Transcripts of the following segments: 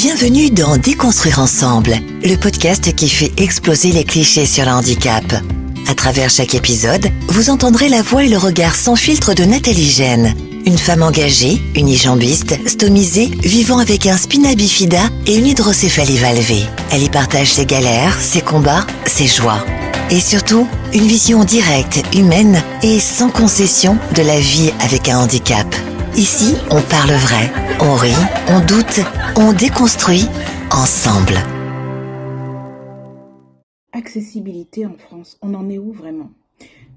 Bienvenue dans Déconstruire ensemble, le podcast qui fait exploser les clichés sur le handicap. À travers chaque épisode, vous entendrez la voix et le regard sans filtre de Nathalie Gène, une femme engagée, unijambiste, stomisée, vivant avec un spina bifida et une hydrocéphalie valvée. Elle y partage ses galères, ses combats, ses joies. Et surtout, une vision directe, humaine et sans concession de la vie avec un handicap. Ici, on parle vrai, on rit, on doute, on déconstruit ensemble. Accessibilité en France, on en est où vraiment?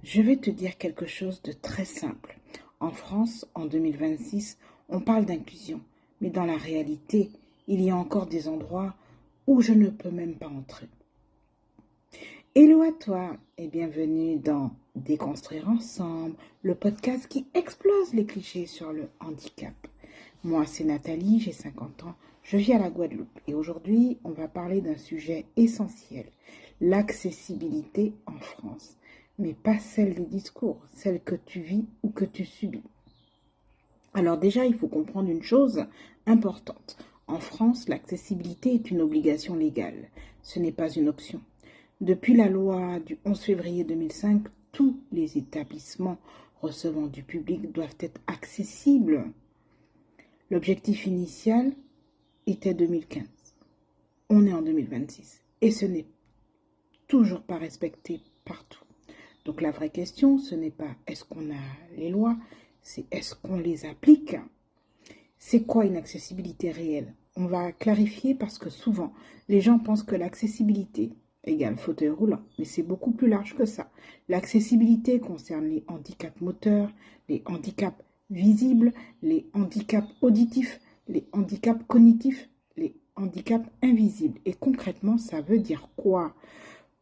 Je vais te dire quelque chose de très simple. En France, en 2026, on parle d'inclusion, mais dans la réalité, il y a encore des endroits où je ne peux même pas entrer. Hello à toi et bienvenue dans Déconstruire ensemble, le podcast qui explose les clichés sur le handicap. Moi, c'est Nathalie, j'ai 50 ans, je vis à la Guadeloupe et aujourd'hui, on va parler d'un sujet essentiel, l'accessibilité en France, mais pas celle des discours, celle que tu vis ou que tu subis. Alors déjà, il faut comprendre une chose importante. En France, l'accessibilité est une obligation légale, ce n'est pas une option. Depuis la loi du 11 février 2005, tous les établissements recevant du public doivent être accessibles. L'objectif initial était 2015. On est en 2026 et ce n'est toujours pas respecté partout. Donc la vraie question, ce n'est pas est-ce qu'on a les lois, c'est est-ce qu'on les applique. C'est quoi une accessibilité réelle? On va clarifier parce que souvent, les gens pensent que l'accessibilité égale fauteuil roulant, mais c'est beaucoup plus large que ça. L'accessibilité concerne les handicaps moteurs, les handicaps visibles, les handicaps auditifs, les handicaps cognitifs, les handicaps invisibles. Et concrètement, ça veut dire quoi?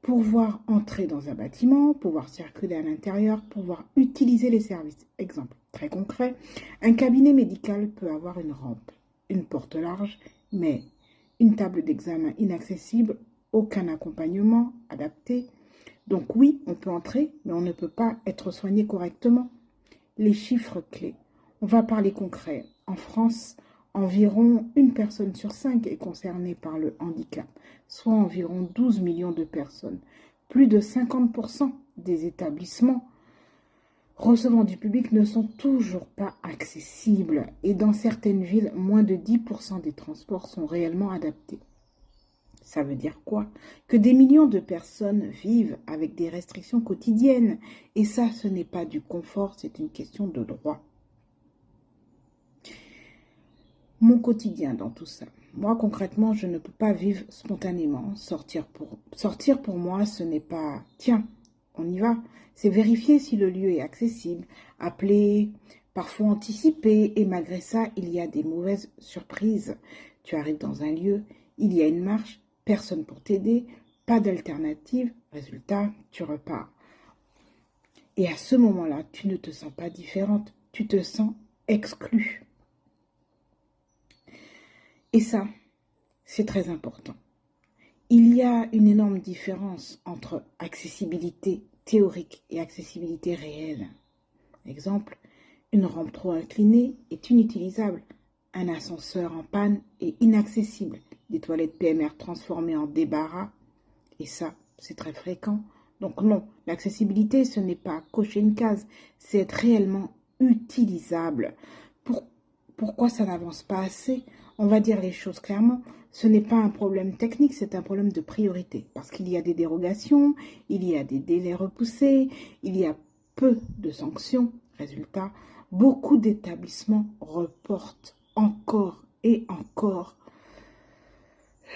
Pouvoir entrer dans un bâtiment, pouvoir circuler à l'intérieur, pouvoir utiliser les services. Exemple très concret, un cabinet médical peut avoir une rampe, une porte large, mais une table d'examen inaccessible, aucun accompagnement adapté. Donc oui, on peut entrer, mais on ne peut pas être soigné correctement. Les chiffres clés. On va parler concret. En France, environ 1 personne sur 5 est concernée par le handicap, soit environ 12 millions de personnes. Plus de 50% des établissements recevant du public ne sont toujours pas accessibles et dans certaines villes, moins de 10% des transports sont réellement adaptés. Ça veut dire quoi? Que des millions de personnes vivent avec des restrictions quotidiennes. Et ça, ce n'est pas du confort, c'est une question de droit. Mon quotidien dans tout ça. Moi, concrètement, je ne peux pas vivre spontanément. Sortir pour moi, ce n'est pas « tiens, on y va ». C'est vérifier si le lieu est accessible, appeler, parfois anticiper. Et malgré ça, il y a des mauvaises surprises. Tu arrives dans un lieu, il y a une marche, personne pour t'aider, pas d'alternative, résultat, tu repars. Et à ce moment-là, tu ne te sens pas différente, tu te sens exclue. Et ça, c'est très important. Il y a une énorme différence entre accessibilité théorique et accessibilité réelle. Exemple, une rampe trop inclinée est inutilisable, un ascenseur en panne est inaccessible. Des toilettes PMR transformées en débarras, et ça, c'est très fréquent. Donc non, l'accessibilité, ce n'est pas cocher une case, c'est être réellement utilisable. Pourquoi ça n'avance pas assez? On va dire les choses clairement, ce n'est pas un problème technique, c'est un problème de priorité. Parce qu'il y a des dérogations, il y a des délais repoussés, il y a peu de sanctions. Résultat, beaucoup d'établissements reportent encore et encore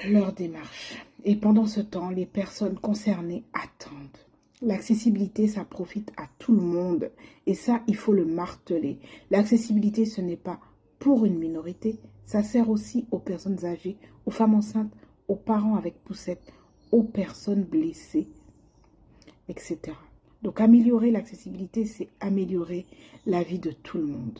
leur démarche. Et pendant ce temps, les personnes concernées attendent. L'accessibilité, ça profite à tout le monde. Et ça, il faut le marteler. L'accessibilité, ce n'est pas pour une minorité. Ça sert aussi aux personnes âgées, aux femmes enceintes, aux parents avec poussette, aux personnes blessées, etc. Donc, améliorer l'accessibilité, c'est améliorer la vie de tout le monde.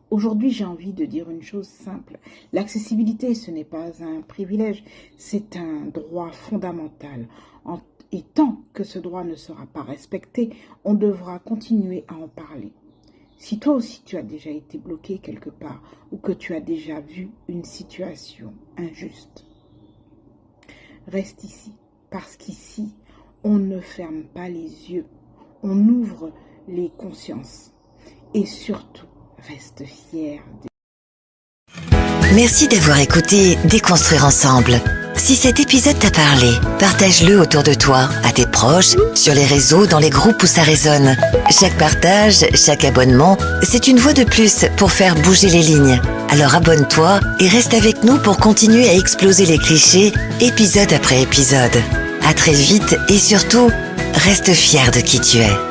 Aujourd'hui, j'ai envie de dire une chose simple. L'accessibilité, ce n'est pas un privilège, c'est un droit fondamental. Et tant que ce droit ne sera pas respecté, on devra continuer à en parler. Si toi aussi tu as déjà été bloqué quelque part ou que tu as déjà vu une situation injuste, reste ici, parce qu'ici, on ne ferme pas les yeux, on ouvre les consciences et surtout, reste fier de... Merci d'avoir écouté Déconstruire ensemble. Si cet épisode t'a parlé, partage-le autour de toi, à tes proches, sur les réseaux, dans les groupes où ça résonne. Chaque partage, chaque abonnement, c'est une voix de plus pour faire bouger les lignes. Alors abonne-toi et reste avec nous pour continuer à exploser les clichés, épisode après épisode. À très vite et surtout, reste fier de qui tu es.